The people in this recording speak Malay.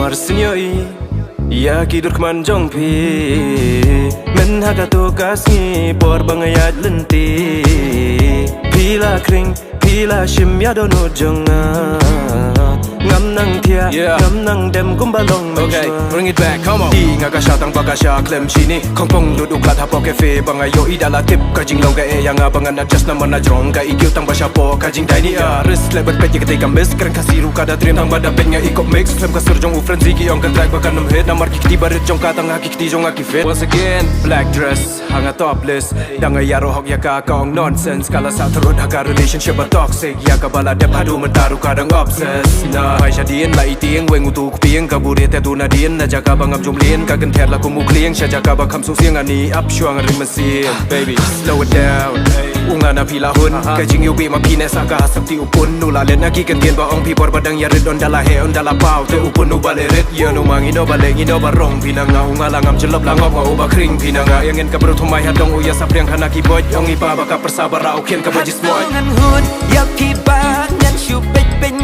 marsinyoi ya kidur kemanjong pi men hagato kasni por bangayat lenti pila kring pila shim ya dono jonga ngam nang tia ngam nang dem kumbalong. Okay, bring it back, come on. Di ngaga syatang baka sya klem sini kongpong duduk lat hapo cafe bangayo idala tip kajing long ka e yang abangan adjust naman na jong ka ikyu tang basya po kajing tiny ris lebet pet ketika miss keren kasiru kada dream tang bada pet nga ikop mix klem kasur jong ufren zigi ong kan track bakan nam hit namar kikti barit jong katang kikti jong aki fit. Once again black dress hanga topless dangay yaro hok ya ka kaong nonsense kala sa turut haka relationship a toxic ya ka bala dep hadu mentaru kadang obsessed na mai jadian la itieng weng utu kupieng kabure te tu na dien na jaga bangam jumlien ka gen ther la ku muklieng sha jaga ba kham su sieng ani up shuang rim mesin baby slow it down unga na pila hun ka jing yu bi ma pine sa ka sakti upun nu la len na ki ken tien ba ong pi por badang ya red on dala he on dala pau te upun nu bale red ya no mangi no bale ngi no barong pinanga unga la ngam jelop la ngop ngau ba kring pinanga yang en ka bro thumai hatong uya sapriang kana ki boj ong ipa ba ka persabara ukien ka bajis moy ngan hun yak ki ba ngan shu pet pen